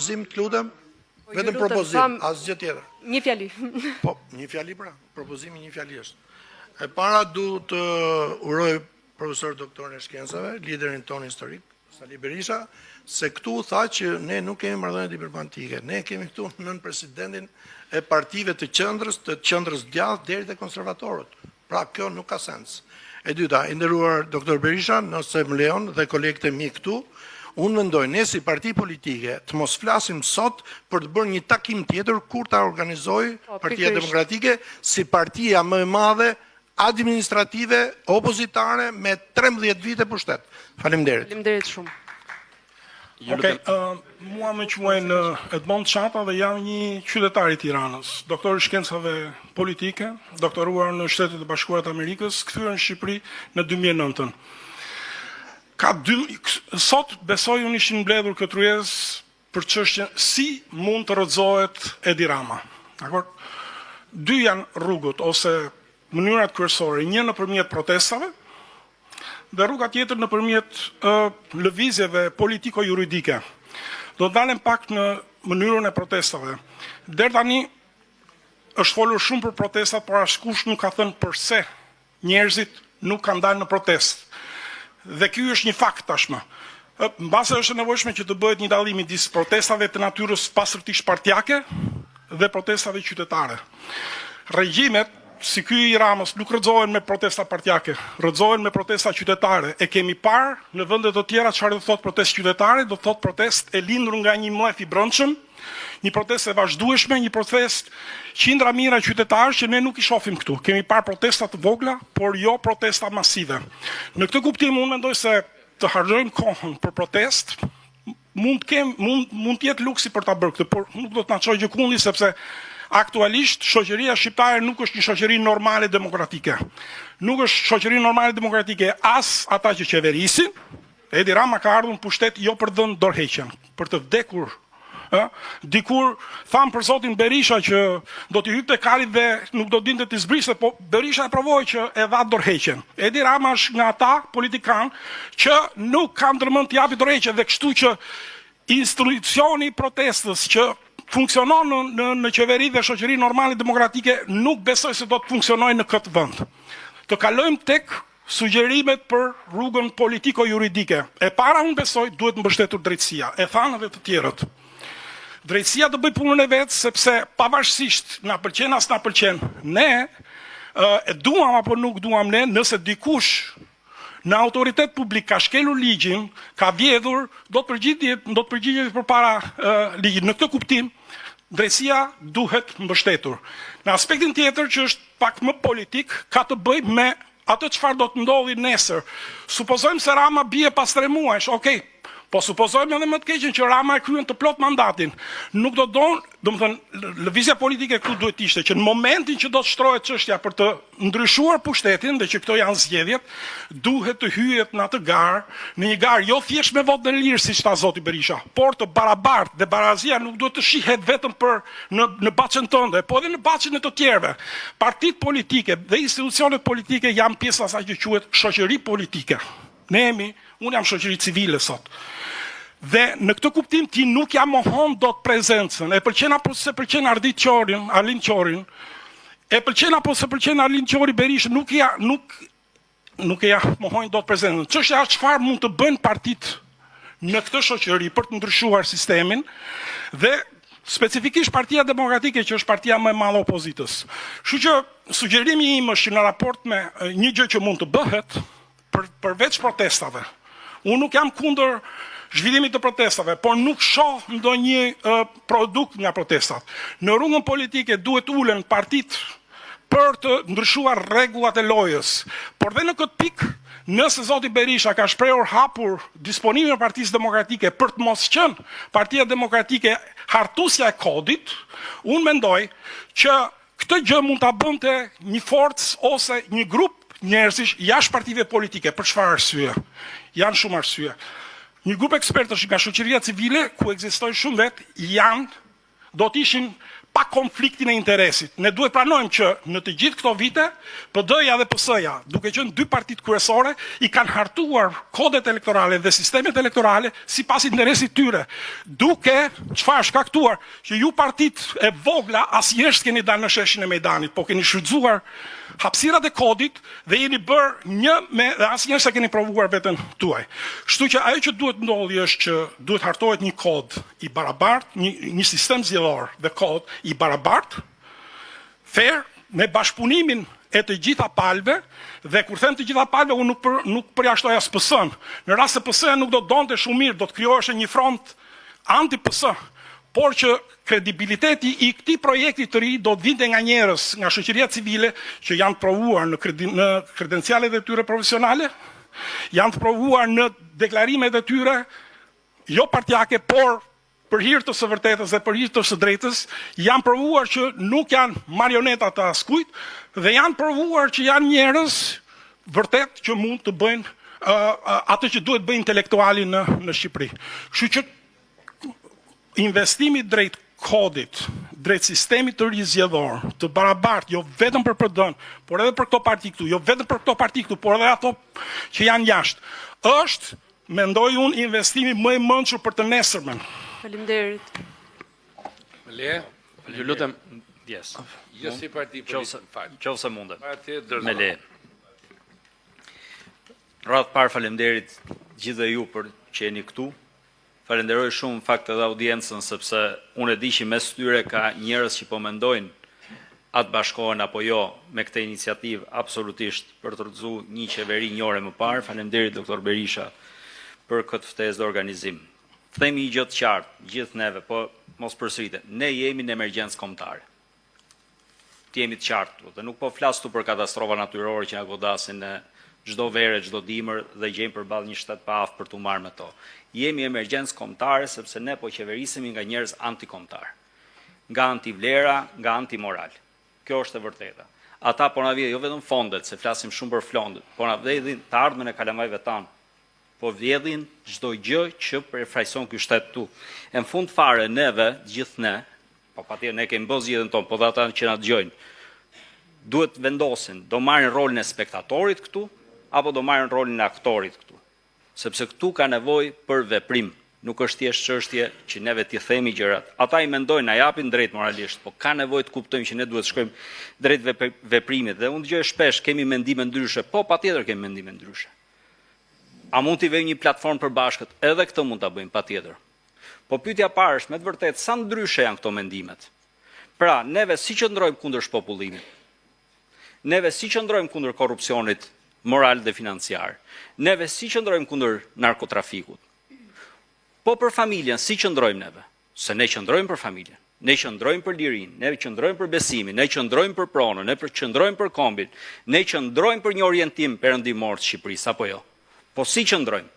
propozim, të lutem? Vetëm propozim, asgjë tjetër. Një fjali. Po, një fjali pra, propozimi një fjali është. E para du të uroj profesor doktor e shkencave, liderin ton historik, Sali Berisha, se këtu tha që ne nuk kemi marrëdhënie diplomatike, ne kemi këtu nën presidentin e partive të qendrës djathtë deri te konservatorët. Pra kjo nuk ka sens. E dyta, i nderuar doktor Berisha, nëse më lejon dhe kolegët e mi këtu, unë mendoj ne si parti politike të mos flasim sot për të bërë një takim tjetër kur ta organizoj Partia Demokratike si partia më e madhe administrative opozitare me 13 vite pushtet. Faleminderit. Faleminderit shumë. Okej, mua më quajnë Edmond Çapa dhe jam një qytetar i Tiranës, doktor i shkencave politike, doktoruar në Shtetet e Bashkuara të Amerikës, kthyer në Shqipëri në 2009. Sot besoj unë ishin mbledhur këtë rrugës për çështjen si mund të rrëzohet Edi Rama. Dakor? Dy janë rrugët ose mënyrat kryesore, një nëpërmjet protestave dhe rruga tjetër nëpërmjet lëvizjeve politiko-juridike. Do të dalem pak në mënyrën e protestave. Deri tani është folur shumë për protestat, por askush nuk ka thënë pse njerëzit nuk kanë dalë në protestë. Dhe ky është një fakt tashmë. Mbase është e nevojshme që të bëhet një dallim midis protestave të natyrës pastërtisht partijake dhe protestave qytetare. Regjimet si ky i Ramës nuk rrëzohen me protesta partijake, rrëzohen me protesta qytetare. E kemi parë në vende të tjera çfarë do thotë protestë qytetare, do thotë protestë e lindur nga një mlef i brendshëm, një protestë e vazhdueshme, një protestë qindra mijëra qytetarë që ne nuk i shohim këtu. Kemi parë protesta të vogla, por jo protesta masive. Në këtë kuptim unë mendoj se të harxojmë kohën për protestë mund të jetë luksi për ta bërë këtë, por nuk do të na çojë gjikundi sepse aktualisht shoqëria shqiptare nuk është një shoqëri normale demokratike. Nuk është shoqëri normale demokratike as ata që qeverisin. Edi Rama ka ardhur në pushtet jo për dhënë dorëheqjen, për të vdekur. Dikur tham për zotin Berisha që do t'i hypte kalit dhe nuk do dinte t'i zbriste, po Berisha e provoi që e dha dorëheqjen. Edi Rama është nga ata politikan që nuk kanë ndërmend t'i japi dorëheqje dhe kështu që institucioni i protestës që funksionon në qeveri dhe shoqëri normale demokratike nuk besoj se do të funksionojë në këtë vend. Të kalojmë tek sugjerimet për rrugën politiko-juridike. E para unë besoj duhet mbështetur drejtësia. E thanë edhe të tjerët. Drejtësia do bëj punën e vet sepse pavarësisht na pëlqen as na pëlqen. Ne e duam apo nuk duam ne, nëse dikush në autoritet publik ka shkelur ligjin, ka vjedhur, do të përgjigjet përpara ligjit. Në këtë kuptim, drejtësia duhet mbështetur. Në aspektin tjetër që është pak më politik, ka të bëjë me atë çfarë do të ndodhi nesër. Supozojmë se Rama bie pas 3 muajsh, okay. Po supozojmë edhe më të keqen që Rama e kryen të plot mandatin. Nuk do lëvizja politike këtu duhet ishte që në momentin që do të shtrohet çështja për të ndryshuar pushtetin dhe që këto janë zgjedhjet, duhet të hyhet në atë garë, në një garë jo thjesht me votë në lirë siç tha zoti Berisha, por të barabartë dhe barazia nuk duhet të shihet vetëm për në baçën tënde, po edhe në baçën e të tjerëve. Partitë politike dhe institucionet politike janë pjesë e asaj që quhet shoqëri politike. Unë jam shoqëri civile sot. Dhe në këtë kuptim ti nuk ja mohon dot prezencën. E pëlqen apo se pëlqen Arlin Qorin, e pëlqen apo se pëlqen Arlin Qori Berisha, nuk e ja mohojnë dot prezencën. Çështja është çfarë mund të bëjnë partitë në këtë shoqëri për të ndryshuar sistemin dhe specifikisht Partia Demokratike që është partia më e madhe e opozitës. Kështu që sugjerimi im është në raport me një gjë që mund të bëhet përveç protestave. Unë nuk jam kundër zhvillimit të protestave, por nuk shoh ndonjë produkt nga protestat. Në rrugën politike duhet ulen partitë për të ndryshuar rregullat e lojës. Por dhe në këtë pikë, nëse zoti Berisha ka shprehur hapur disponimin e Partisë Demokratike për të mos qenë Partia Demokratike hartusja e kodit, unë mendoj që këtë gjë mund ta bënte një forcë ose një grup njerëzish jashtë partive politike. Për çfarë arsye? Janë shumë arsye. Një grup ekspertësh nga shoqëria civile ku ekzistojnë shumë vet do të ishin pa konfliktin e interesit. Ne duhet pranojmë që në të gjithë këto vite, PD-ja dhe PS-ja, duke qenë dy partitë kryesore, i kanë hartuar kodet elektorale dhe sistemet elektorale sipas interesit tyre. Duke çfarë shkaktuar që ju partitë e vogla asnjëherë s'keni dalë në sheshin e Mejdanit, po keni shfrytzuar hapësirat e kodit dhe jeni bërë një me dhe asnjëherë s'e keni provuar veten tuaj. Kështu që ajo që duhet ndodhi është që duhet hartohet një kod i barabartë, një sistem zgjedhor dhe kod i barabartë, fair, me bashkëpunimin e të gjitha palëve, dhe kur them të gjitha palëve, unë nuk përjashtoj as PS-n. Në rast se PS-ja nuk do donte shumë mirë, do të krijohej një front anti-PS, por që kredibiliteti i këtij projekti të ri do të vinte nga njerëz, nga shoqëria civile që janë provuar në kredencialet e tyre profesionale, janë të provuar në deklarimet e tyre jo partijake, por për hir të së vërtetës dhe për hir të së drejtës, janë provuar që nuk janë marioneta të askujt dhe janë provuar që janë njerëz vërtet që mund të bëjnë atë që duhet bëjnë intelektuali në Shqipëri. Kështu që investimi drejt kodit, drejt sistemit të ri zgjedhor, të barabartë, jo vetëm për PD-n, por edhe për këto parti këtu, jo vetëm për këto parti këtu, por edhe ato që janë jashtë, është, mendoj unë, investimi më i mençur për të nesërmen. Faleminderit. Le? Ju lutem, yes. Jo si parti politik, fal. Qofse mundet. Patjetër. Me le. Radh parë faleminderit gjithë ju për që jeni këtu. Falenderoj shumë fakt edhe audiencën, sepse unë e di që mes tyre ka njerëz që po mendojnë atë bashkohen apo jo me këtë iniciativë absolutisht për të rrëzuar një qeveri një ore më parë. Faleminderit doktor Berisha për këtë ftesë dhe organizim. Themi një gjë të qartë, gjithë neve, po mos përsëritet. Ne jemi në emergjencë kombëtare. Të jemi të qartë, dhe nuk po flas tu për katastrofa natyrore që na godasin në çdo verë, çdo dimër dhe gjejmë përballë një shtet pa aftë për t'u marrë me to. Jemi emergjencë kombëtare sepse ne po qeverisemi nga njerëz antikombëtar. Nga antivlera, nga antimoral. Kjo është e vërteta. Ata po na vjedhin jo vetëm fondet, se flasim shumë për fondet, po na vjedhin të ardhmen e kalamajve tanë. Po vjedhin çdo gjë që përfaqëson ky shtet tu. Në fund fare neve, gjithë ne, po patjetër ne kemi bërë zgjedhjen tonë, po ata që na dëgjojnë, duhet vendosin, do marrin rolin e spektatorit këtu apo do marrin rolin e aktorit këtu. Sepse këtu ka nevojë për veprim, nuk është thjesht çështje që neve t'i themi gjërat. Ata i mendojnë, na japin drejt moralisht, po ka nevojë të kuptojmë që ne duhet të shkojmë drejt veprimit dhe unë dëgjoj shpesh kemi mendime ndryshe, po patjetër kemi mendime ndryshe. A mund t'i vëjmë një platformë përbashkët? Edhe këtë mund ta bëjmë patjetër. Po pyetja parë është me të vërtetë sa ndryshe janë këto mendimet. Pra, neve si qëndrojmë kundër shpopullimit? Neve si qëndrojmë kundër korrupsionit moral dhe financiar? Neve si qëndrojmë kundër narkotrafikut? Po për familjen, si qëndrojmë neve? Se ne qëndrojmë për familjen, ne qëndrojmë për lirinë, ne qëndrojmë për besimin, ne qëndrojmë për pronën, ne qëndrojmë për kombin, ne qëndrojmë për një orientim perëndimor të Shqipërisë, apo jo? Po si qëndrojmë?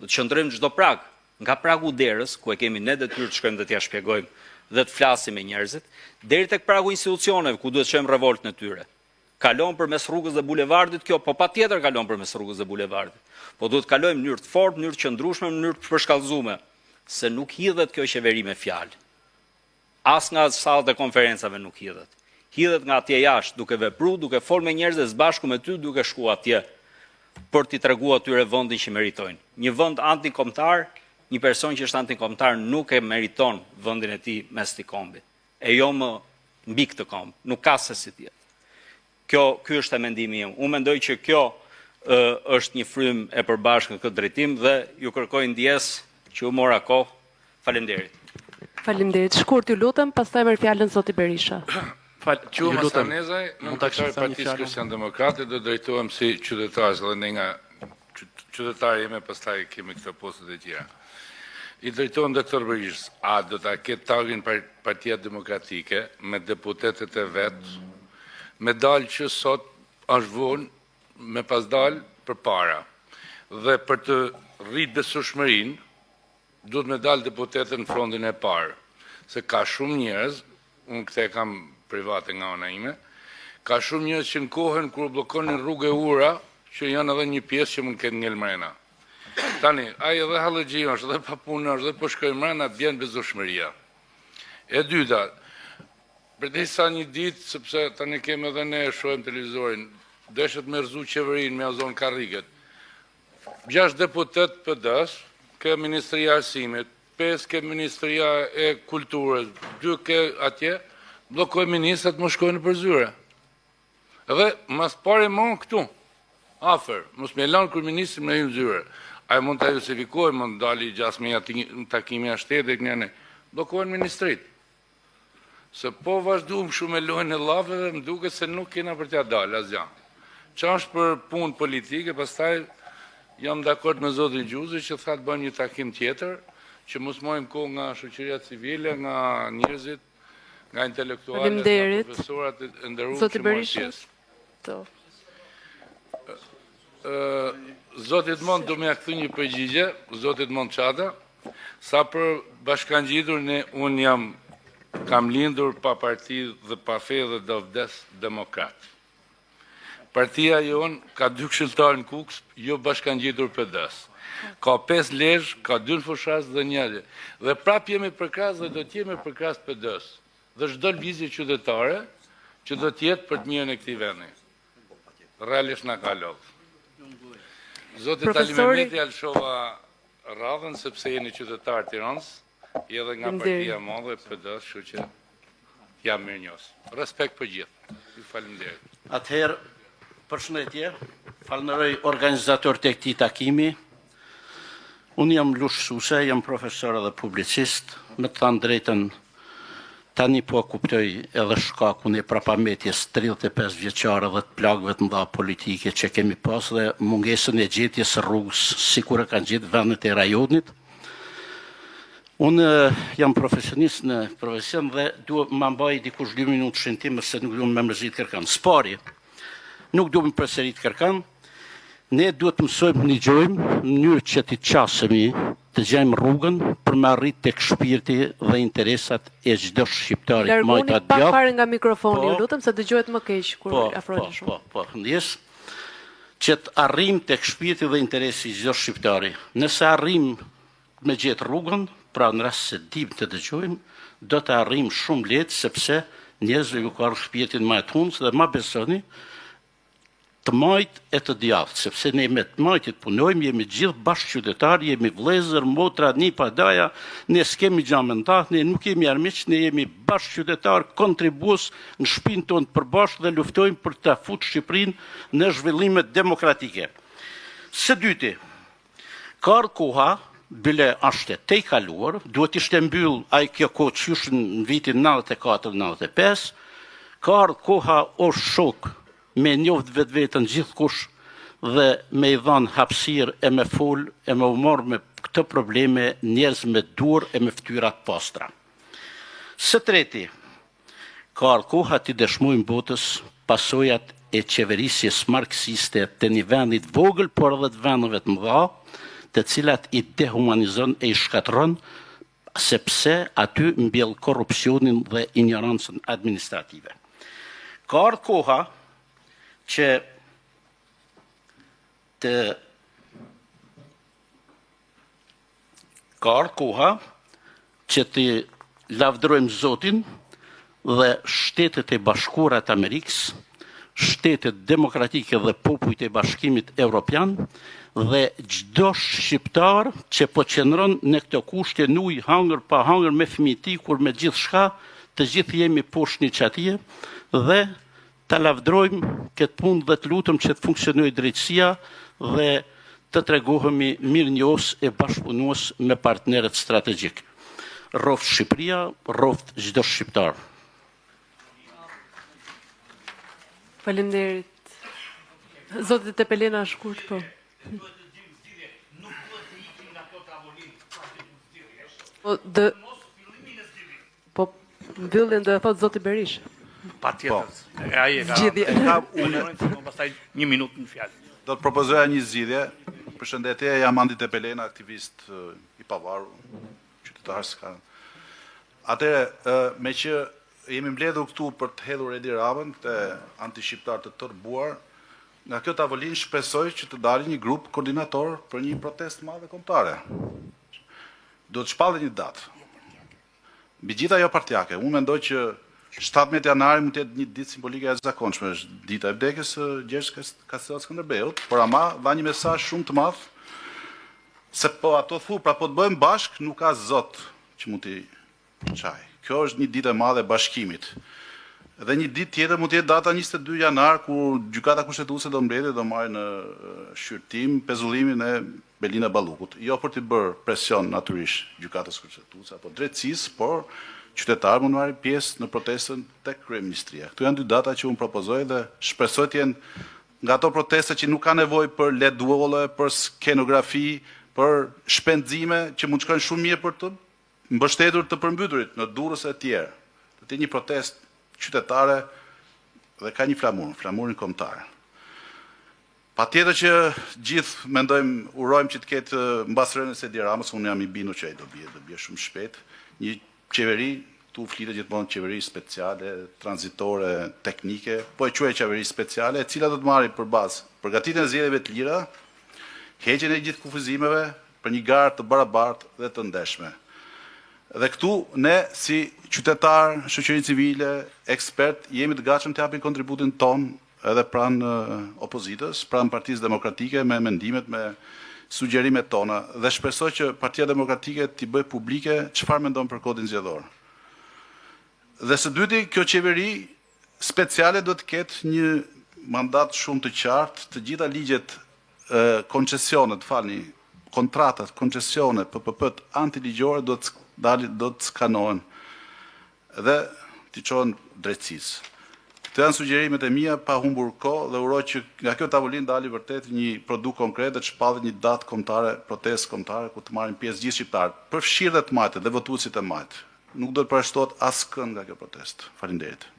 Do të qëndrojmë çdo prag, nga pragu derës, ku e kemi ne detyrë të shkojmë dhe t'ia shpjegojmë dhe të flasim me njerëzit, deri tek pragu institucioneve, ku duhet të çojmë revoltën e tyre. Kalon përmes rrugës dhe bulevardit kjo, po patjetër kalon përmes rrugës dhe bulevardit. Po duhet kalojmë në mënyrë të fortë, në mënyrë të qëndrueshme, në mënyrë të përshkallëzuar, se nuk hidhet kjo qeveri me fjalë. As nga sallat e konferencave nuk hidhet. Hidhet nga atje jashtë, duke vepruar, duke folur me njerëz së bashku me ty, duke shkuar atje për t'i treguar atyre vendin që meritojnë. Një vend antikombëtar, një person që është antikombëtar nuk e meriton vendin e tij mes të kombit. E jo më mbi këtë komb, nuk ka se si tjetë. Ky është mendimi im. Unë mendoj që kjo është një frym e përbashkët në këtë drejtim dhe ju kërkoj ndjes që u mora kohë. Faleminderit. Faleminderit. Shkurt ju lutem, pastaj merr fjalën zoti Berisha. Quhem Hasanezaj, nëntoktar e Partisë Kristian-Demokrate, do drejtohem si qytetar, dhe ne nga qytetarë jemi, pastaj kemi këto postet e tjera. I drejtohem doktor Berishës, a do ta ketë tagin Partia Demokratike me deputetet e vet, me dalë që sot është vonë, me pas dalë për para. Dhe për të rritë besueshmërinë, duhet me dalë deputetet në frontin e parë. Se ka shumë njerëz, unë këte kam private nga ona ime, ka shumë njerëz që në kohën kur bllokonin rrugë e ura, që janë edhe një pjesë që mund ketë ngel mrena. Tani, ai edhe hallëxhi është, edhe pa punë është, edhe po shkojë mrena, bjen besueshmëria. E dyta, Përdisa një ditë, sepse tani kemi edhe ne shohim televizorin, deshet me rëzu qeverin me azon karriget. 6 deputet PD-s, ke Ministria Arsimit, 5 ke Ministria e Kulturës, 2 ke atje, blokoj ministrat më shkojnë për zyre. Edhe mas pare mon këtu, afer, mos me lanë kër ministrin me hynë zyre. A e mund të justifikoj, mund dali gjasme në takimi a shtetit, njëne, blokojnë ministrit. Se po vazhduam shumë e lojnë e laveve, më duke se nuk kena për t'ja dalë, asgja. Qa është për punë politike, pastaj jam dakord me zotin Gjuzi që thatë bën një takim tjetër, që mos mojmë kohë nga shoqëria civile, nga njerëzit, nga intelektualet, nga profesorat e nderuar që mojnë pjesë. Zotit Mond do me a këthy një përgjigje, Zotit Mond Çada, sa për bashkangjitur unë kam lindur pa parti dhe pa fe dhe do vdes demokrat. Partia jonë ka 2 këshilltarë në Kukës, jo bashkangjitur PD-s. Ka 5 lezhë, ka 2 në Fushatë dhe 1. Dhe prap jemi përkras dhe do t'jemi përkras PD-s. Dhe çdo lëvizje qytetare që do t'jetë për të mirën e këtij vendi. Realisht na ka lodhur. Zotit Ali Mehmeti alshova radhën sepse jeni qytetar Tiranës, edhe nga partia madhe PD-s, kështu që jam mirënjohës. Respekt për gjithë. Ju faleminderit. Atëherë, përshëndetje, falenderoj organizator të këtij takimi. Unë jam Lush Suse, jam profesor dhe publicist, me të thënë drejtën, tani po kuptoj edhe shkakun e prapametjes 35 vjeçare dhe të plagëve të mëdha politike që kemi pas dhe mungesën e gjetjes rrugës, sikur e kanë gjetë vendet e rajonit. Unë jam profesionist në profesion dhe duhet më mbaj dikush 2 minutë shëntim se nuk duhet me mërzit kërkan. Spari, nuk duhet me përsërit kërkan, ne duhet mësojmë një gjojmë në mënyrë që t'i qasemi të gjejmë rrugën për me arrit tek shpirti dhe interesat e çdo shqiptari të majtë atë djathtë. Largoni pak fare nga mikrofoni, ju lutem, se dëgjohet më keq kur afroheni shumë. Po, ndjes që të arrim tek shpirti dhe interesi i çdo shqiptari. Nëse arrim me gjetë rrugën, pra në rast se dim të dëgjojmë, do të arrim shumë lehtë sepse njerëzve ju ka shpirtin më të hundës dhe ma besoni të majt e të djathtë, sepse ne me të majtit punojmë, jemi gjithë bashkë qytetarë, jemi vlezër, motra, një padaja, ne s'kemi gjamentat, ne nuk jemi armiq, ne jemi bashkë qytetarë, kontribues në shpinë tonë të përbashkë dhe luftojmë për të futur Shqipërinë në zhvillimet demokratike. Së dyti, ka ardhur koha, bile ashte te i kaluar, duhet ishte mbyll ai kjo kohë qysh në vitin 94-95, ka ardhur koha o shok me njoft vetë vetën gjithë kush dhe me i dhanë hapësirë e me fol e me umorë me këtë probleme njerëz me dur e me ftyrat pastra. Së treti, ka ardhur koha të dëshmojmë botës pasojat e qeverisjes marksiste të një vendit vogël, por edhe të vendeve të mëdha, të cilat i dehumanizon e i shkatron, sepse aty mbjell korrupsionin dhe ignorancën administrative. Ka ardhur koha që të lavdërojmë Zotin dhe Shtetet e Bashkuara të Amerikës, Shtetet Demokratike dhe popujt e Bashkimit Evropian dhe çdo shqiptar që po qëndron në këto kushte në ujë, hangër pa hangër me fëmijët e tij, kur me gjithçka të gjithë jemi poshtë një çatie dhe ta lavdrojmë këtë punë dhe të lutëm që të funksionojë drejtësia dhe të tregohemi mirënjohës e bashkëpunues me partnerët strategjik. Rroft Shqipëria, rroft çdo shqiptar. Faleminderit. Zoti Tepelena shkurt po. Po mbyllin do e thot zoti Berisha. Patjetër. Ai e ka unë pastaj 1 minutë në fjalë. Do të propozoja një zgjidhje. Përshëndetje, jam Andi Tepelena, aktivist i pavarur, qytetar s'ka. Atëherë, me që jemi mbledhur këtu për të hedhur Edi Ramën, këtë antishqiptar të turbuar, nga kjo tavolinë shpresoj që të dalë një grup koordinator për një protestë madhe kombëtare. Do të shpallë një datë. Mbi gjithë ajo partijake, unë mendoj që 17 janari mund të jetë një ditë simbolike e zakonshme, është dita e vdekjes së Gjergj Skënderbeut, por ama dha një mesazh shumë të madh se po ato pra po të bëjmë bashk, nuk ka zot që mund t'i çaj. Kjo është një ditë e madhe e bashkimit. Dhe një ditë tjetër mund të jetë data 22 janar ku gjykata kushtetuese do mbledhet, do marrë në shqyrtim pezullimin e Belina Ballukut. Jo për të bërë presion natyrisht gjykatës kushtetuese apo drejtësisë, por qytetarë mund marrin pjesë në protestën tek kryeministria. Këto janë dy data që unë propozoj dhe shpresoj të jenë nga ato protesta që nuk ka nevojë për ledwolle, për skenografi, për shpenzime që mund të shkojnë shumë mirë për të mbështetur të përmbyturit në Durrës e tjerë. Të një protestë qytetare dhe ka një flamurin kombëtar. Patjetër që gjithë mendojmë, urojmë që të ketë mbas rënies së Edi Ramës, unë jam i bindur që ai do bie shumë shpejt, një qeveri, tu flitet gjithmonë qeveri speciale, tranzitore, teknike, po e quaj qeveri speciale, e cila do të marrë për bazë përgatitjen e zgjedhjeve të lira, heqjen e gjithë kufizimeve për një garë të barabartë dhe të ndeshme. Dhe këtu ne si qytetar, shoqëri civile, ekspert, jemi të gatshëm të japim kontributin ton edhe pranë opozitës, pranë Partisë Demokratike me mendimet, me sugjerimet tona dhe shpresoj që Partia Demokratike t'i bëj publike çfarë mendon për kodin zgjedhor. Dhe së dyti, kjo qeveri speciale do të ketë një mandat shumë të qartë, të gjitha ligjet koncesionet, kontratat, koncesionet, PPP-t antiligjore do të skanohen dhe t'i çohen drejtësisë. Këto janë sugjerimet e mia pa humbur kohë dhe uroj që nga kjo tavolinë dali vërtet një produkt konkret dhe të shpallet një datë kombëtare, protestë kombëtare ku të marrin pjesë gjithë shqiptarët, përfshirë dhe të majtë dhe votuesit e majtë. Nuk do të përshtohet askënd nga kjo protestë. Faleminderit.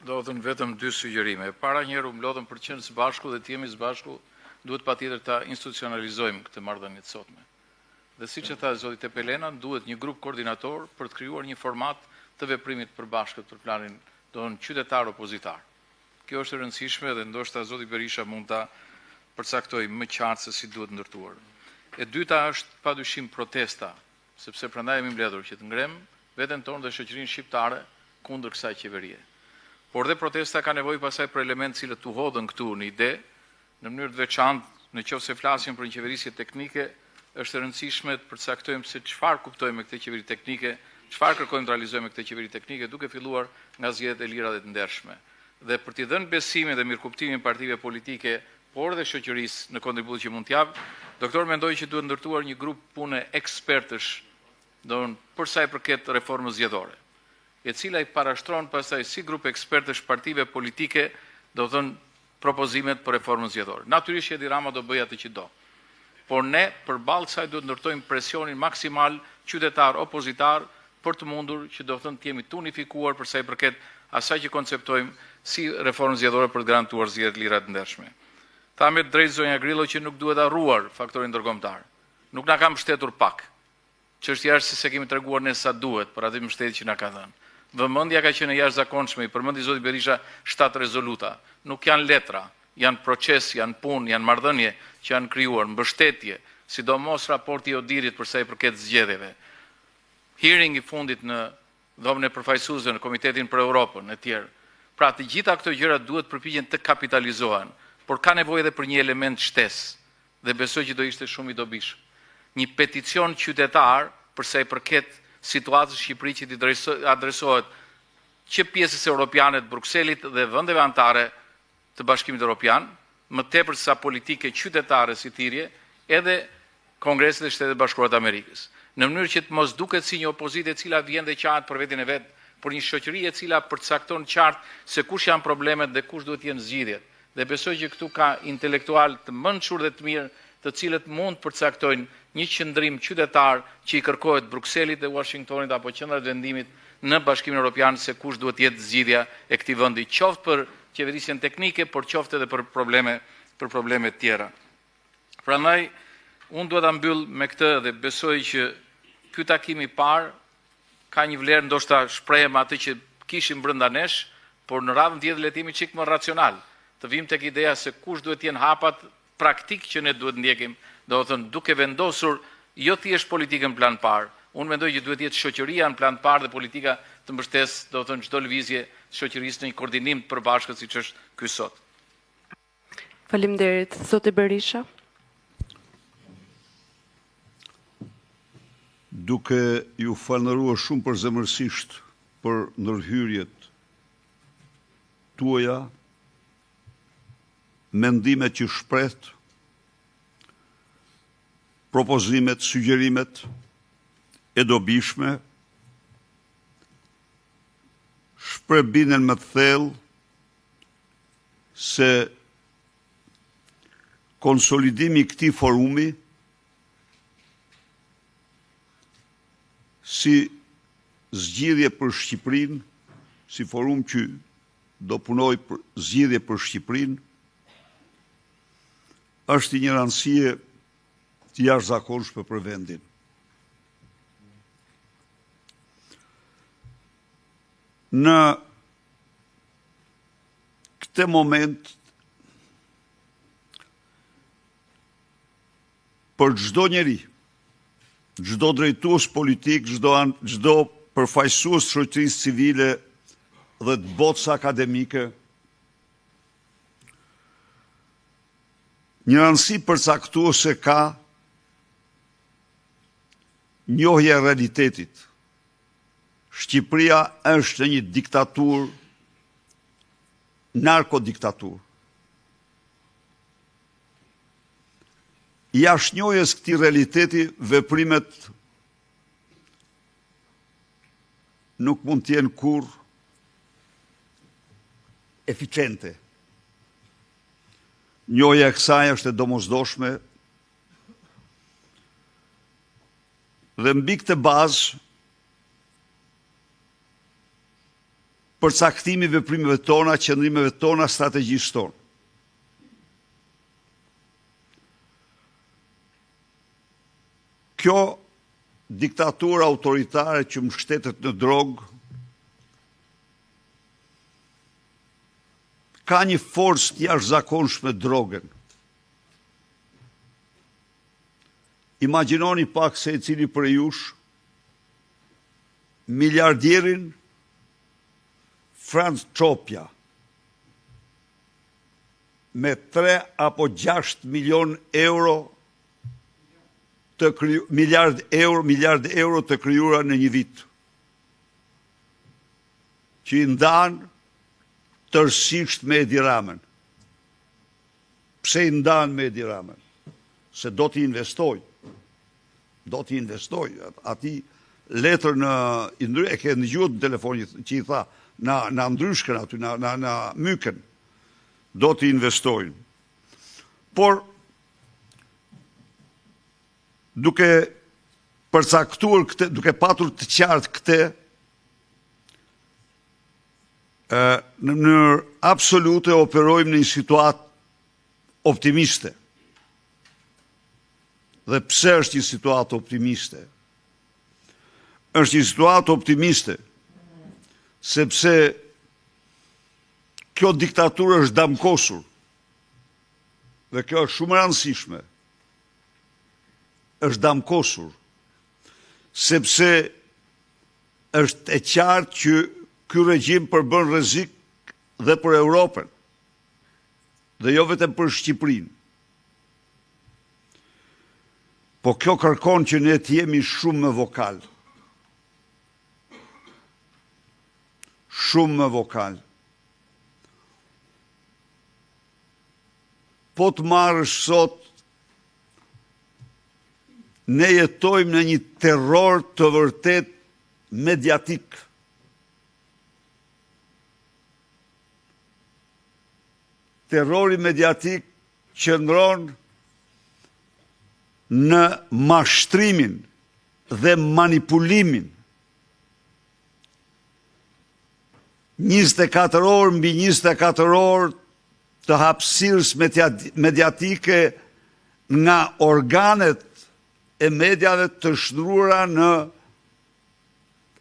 Do të vetëm dy sugjerime. Para njëherë u mlodhëm për të qenë së bashku dhe të jemi së bashku, duhet patjetër ta institucionalizojmë këtë marrëdhënie të sotme. Dhe siç e tha zoti Tepelena, duhet një grup koordinator për të krijuar një format të veprimit përbashkët për planin qytetar opozitar. Kjo është e rëndësishme dhe ndoshta zoti Berisha mund ta përcaktojë më qartë se si duhet ndërtuar. E dyta është padyshim protesta, sepse prandaj jemi mbledhur që të ngrem veten tonë dhe shoqërinë shqiptare kundër kësaj qeverie. Por dhe protesta ka nevojë pasaj për elementë cilët u hodhën këtu në ide, në mënyrë të veçantë, nëse flasim për një qeverisje teknike, është e rëndësishme të përcaktojmë se çfarë kuptojmë me këtë qeveri teknike, çfarë kërkojmë të realizojmë me këtë qeveri teknike, duke filluar nga zgjedhjet e lira dhe të ndershme. Dhe për t'i dhënë besimin dhe mirëkuptimin partive politike, por dhe shoqërisë në kontribut që mund t'jap, doktor mendoj që duhet ndërtuar një grup pune ekspertësh, për sa i përket reformës zgjedhore, e cila i parashtron pastaj si grup ekspertësh partive politike, do thënë propozimet për reformën zgjedhore. Natyrisht Edi Rama do bëj atë që do. Por ne përballë kësaj duhet ndërtojmë presionin maksimal qytetar opozitar për të mundur që do thënë të jemi të unifikuar për sa i përket asaj që konceptojmë si reformën zgjedhore për të garantuar zgjedhje të lira të ndershme. Tha me drejt zonja Grillo që nuk duhet harruar faktorin ndërkombëtar. Nuk na ka mbështetur pak. Çështja është se kemi treguar ne sa duhet për atë mbështetje që na ka dhënë. Vëmendja ka qenë jashtëzakonshme, i përmendi zoti Berisha 7 rezoluta. Nuk janë letra, janë proces, janë punë, janë marrëdhënie që janë krijuar, mbështetje, sidomos raporti i Odirit për sa i përket zgjedhjeve. Hearing i fundit në dhomën e përfaqësuesve në Komitetin për Europën e tjerë. Pra të gjitha këto gjëra duhet përpiqen të kapitalizohen, por ka nevojë edhe për një element shtesë dhe besoj që do ishte shumë i dobishëm. Një peticion qytetar për sa i përket situatës Shqipëri që t'i adresohet që pjesës europiane të Brukselit dhe vendeve anëtare të Bashkimit Evropian, më tepër sa politike qytetare si thirrje, edhe Kongresit e Shtetet Bashkuara të Amerikës. Në mënyrë që të mos duket si një opozitë e cila vjen dhe qahet për veten e vet, por një shoqëri e cila përcakton qartë se kush janë problemet dhe kush duhet të jenë zgjidhjet. Dhe besoj që këtu ka intelektual të mençur dhe të mirë, të cilët mund të përcaktojnë një qëndrim qytetar që i kërkohet Brukselit dhe Washingtonit apo qendrat e vendimit në Bashkimin Evropian se kush duhet të jetë zgjidhja e këtij vendi, qoftë për qeverisjen teknike, por qoftë edhe për probleme të tjera. Prandaj unë duhet ta mbyll me këtë dhe besoj që ky takim i parë ka një vlerë, ndoshta shprehem atë që kishim brenda nesh, por në radhën tjetër le të jemi çik më racional. Të vim tek ideja se kush duhet të jenë hapat praktik që ne duhet ndjekim, do të thënë duke vendosur jo thjesht politikën plan parë. Unë mendoj që duhet jetë shoqëria në plan të parë dhe politika të mbështesë, do të thënë çdo lëvizje të shoqërisë në një koordinim të përbashkët siç është ky sot. Faleminderit, zoti Berisha. Duke ju falëndëruar shumë përzemërsisht për ndërhyrjet tuaja, mendimet që shpreht, propozimet, sugjerimet e dobishme, shprebinen më të thellë se konsolidimi i këtij forumi si zgjidhje për Shqipërinë, si forum që do punoj për zgjidhje për Shqipërinë, është një rëndësie të jashtëzakonshme për vendin. Në këtë moment, për çdo njeri, çdo drejtues politik, çdo përfaqësues të shoqërisë civile dhe të botës akademike, një rëndësi përcaktuese ka njohja e realitetit. Shqipëria është në një diktaturë, narkodiktaturë. Jashtë njohjes këtij realiteti, veprimet nuk mund të jenë kurrë eficiente. Njohja e kësaj është e domosdoshme dhe mbi këtë bazë përcaktimi veprimeve tona, qëndrimeve tona, strategjisë tonë. Kjo diktaturë autoritare që mbështetet në drogë ka një forcë të jashtëzakonshme drogën. Imagjinoni pak se secili prej jush miliardierin Franz Çopja me 3 apo 6 milion euro miliard euro të krijuara në një vit, që i ndan tërësisht me Edi Ramën. Pse i ndan me Edi Ramën? Se do t'i investoj. Do t'i investoj. Ati letër e ke në gjuhë në telefonit që i tha, në ndryshkën aty, në myken, do t'i investojnë. Por, duke përcaktuar këtë, duke patur të qartë këtë, në mënyrë absolute operojmë në një situatë optimiste. Dhe pse është një situatë optimiste? Është një situatë optimiste, sepse kjo diktaturë është damkosur, dhe kjo është shumë e rëndësishme, është damkosur, sepse është e qartë që ky regjim përbën rrezik dhe për Europën, dhe jo vetëm për Shqipërinë. Po kjo kërkon që ne të jemi shumë më vokal. Shumë më vokal. Po të marrësh sot, ne jetojmë në një terror të vërtet mediatik. Terrori mediatik qëndron në mashtrimin dhe manipulimin 24 orë mbi 24 orë të hapësirës mediatike nga organet e mediave të shtruara në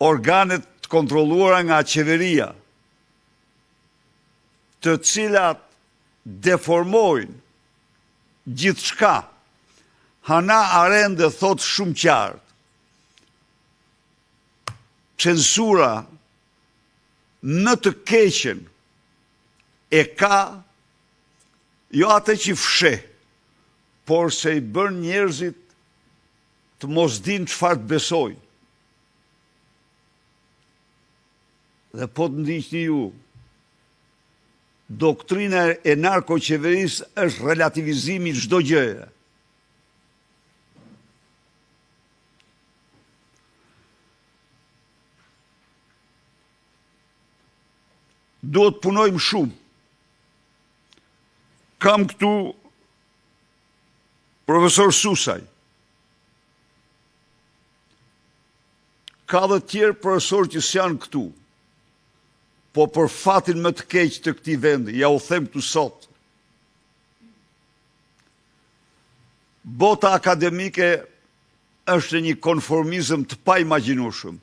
organet të kontrolluara nga qeveria, të cilat deformojnë gjithçka. Hannah Arendt thot shumë qartë, censura në të keqen e ka jo atë që fshe, por se i bën njerëzit të mos din çfarë të besojnë. Dhe po të ndiqni ju, doktrina e narkoqeverisë është relativizimi i çdo gjëje. Duhet punojmë shumë. Kam këtu profesor Susaj. Ka dhe tjerë profesor që s'janë këtu. Po për fatin më të keq të këtij vendi, ja u them këtu sot. Bota akademike është një konformizëm të paimagjinueshëm.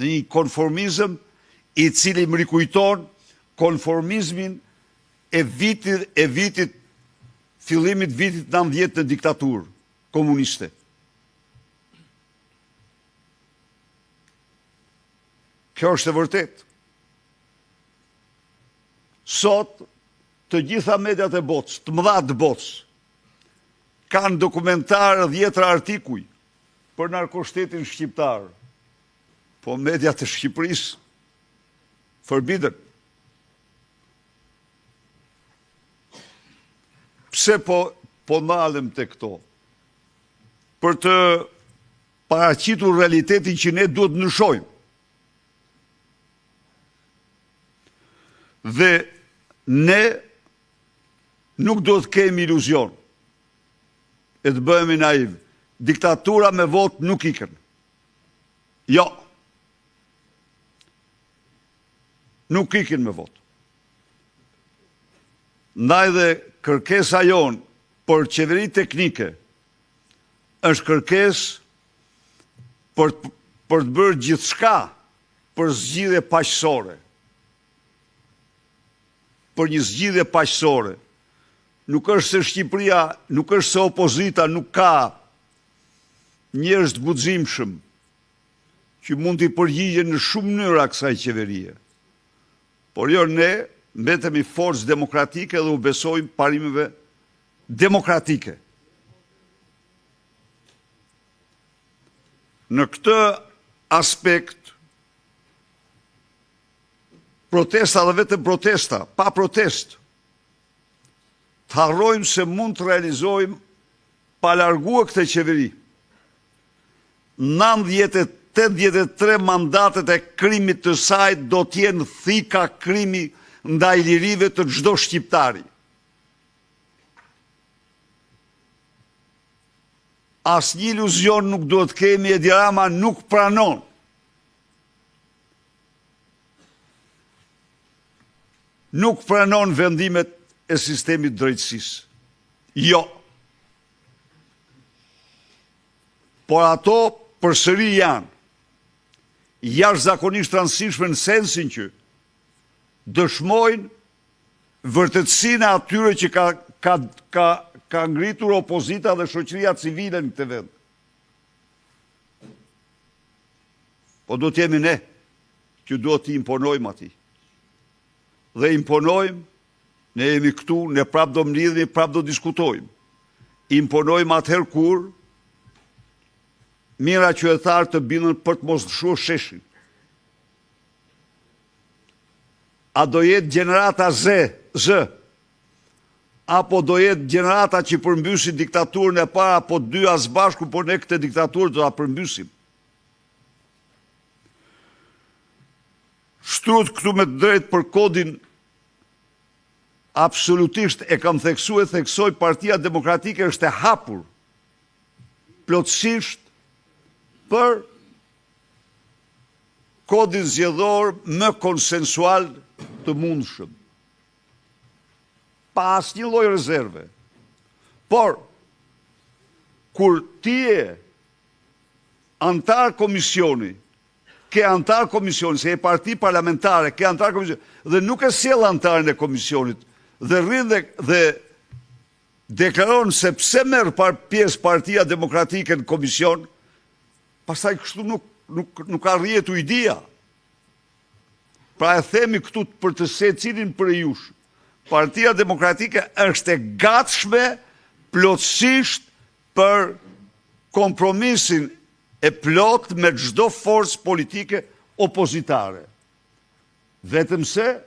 Në një konformizëm i cili më rikujton konformizmin e vitit fillimit vitit 90 të diktaturë komuniste. Kjo është e vërtet. Sot, të gjitha mediat e botës, të mëdha të botës, kanë dokumentarë 10 artikuj për narkoshtetin shqiptar. Po mediat e Shqipërisë forbidden. Pse po ndalem te këto? Për të paraqitur realitetin që ne duhet ndryshojmë. Dhe ne nuk do të kemi iluzion e të bëhemi naiv. Diktatura me vot nuk ikën. Jo. Nuk ikin me vot. Ndaj dhe kërkesa jonë për qeveri teknike është kërkes për të bërë gjithçka për zgjidhje paqësore. Për një zgjidhje paqësore. Nuk është se Shqipëria, nuk është se opozita nuk ka njerëz të guximshëm që mund t'i përgjigjen në shumë mënyra kësaj qeverie. Por jo, ne mbetemi forcë demokratike dhe u besojmë parimeve demokratike. Në këtë aspekt, protesta dhe vetëm protesta, pa protest, të harrojmë se mund të realizojmë pa larguar këtë qeveri. 83 mandatet e krimit të saj do t'jenë thika krimi ndaj lirive të çdo shqiptari. Asnjë iluzion nuk duhet kemi, Edi Rama nuk pranon. Nuk pranon vendimet e sistemit drejtësisë. Jo. Por ato përsëri janë jashtëzakonisht rëndësishme në sensin që dëshmojnë vërtetësinë e atyre që ka ngritur opozita dhe shoqëria civile në këtë vend. Po do t'jemi ne që duhet t'i imponojmë atij. Dhe imponojmë, ne jemi këtu, ne prap do mlidhemi, prap do diskutojmë. Imponojmë atëherë kur mira qytetarë të bindën për të mos lëshuar sheshin. A do jetë gjenerata Z, apo do jetë gjenerata që përmbysin diktaturën e para, apo dy as bashku, por ne këtë diktaturë do ta përmbysim. Shtrut këtu me të drejtë për kodin absolutisht e kam theksuar, theksoj Partia Demokratike është e hapur plotësisht për kodin zgjedhor më konsensual të mundshëm. Pa asnjë lloj rezerve. Por, kur ti je antar komisioni, ke antar komisioni, se e parti parlamentare, ke antar komisioni, dhe nuk e sjell antarin e komisionit, dhe rrin dhe deklaron se pse merr pjesë Partia Demokratike në komision, pastaj kështu nuk ka rrjetu idea. Pra e themi këtu për të secilin për jush, Partia Demokratike është e gatshme plotësisht për kompromisin e plot me çdo forcë politike opozitare. Vetëm se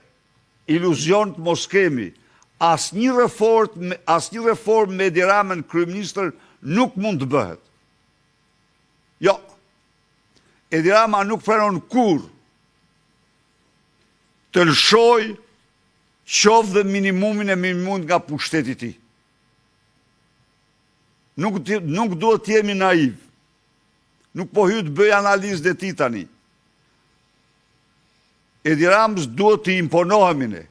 iluzion të mos kemi, asnjë reformë me Edi Ramën kryeministër nuk mund të bëhet. Jo. Edi Rama nuk pranon kurrë të lëshoj qoftë dhe minimumin e minimumit nga pushteti i tij. Nuk duhet të jemi naiv. Nuk po hy të bëj analizë dhe ti tani. Edi Ramës duhet të imponohemi ne,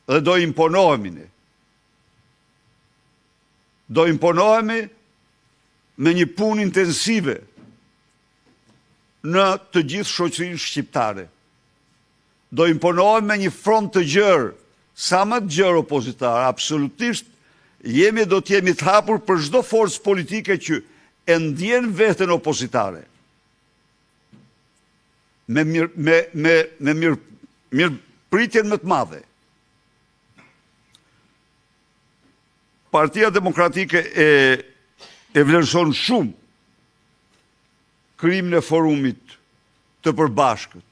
dhe do imponohemi ne. Do imponohemi me një punë intensive në të gjithë shoqërinë shqiptare. Do imponohemi me një front të gjerë, sa më të gjerë opozitar, absolutisht do të jemi të hapur për çdo forcë politike që e ndjen veten opozitare. Me mirëpritjen më të madhe. Partia Demokratike e vlerëson shumë krijimin e forumit të përbashkët.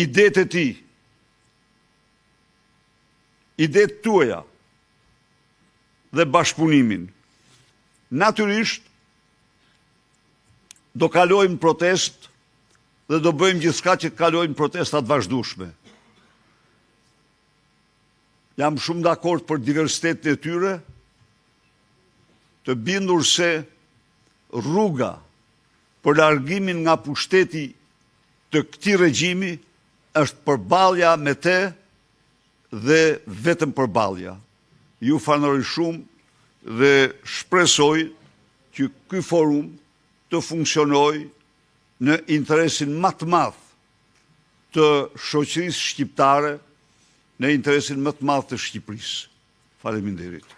Idetë e tij, idetë tuaja dhe bashkëpunimin. Natyrisht, do kalojmë protest dhe do bëjmë gjithçka që të kalojmë protestat vazhdueshme. Jam shumë dakord për diversitetin e tyre, të bindur se rruga për largimin nga pushteti të këtij regjimi është përballja me te dhe vetëm përballja. Ju falenderoj shumë dhe shpresoj që ky forum të funksionojë në interesin më të madh të shoqërisë shqiptare, në interesin më të madh të Shqipërisë. Faleminderit.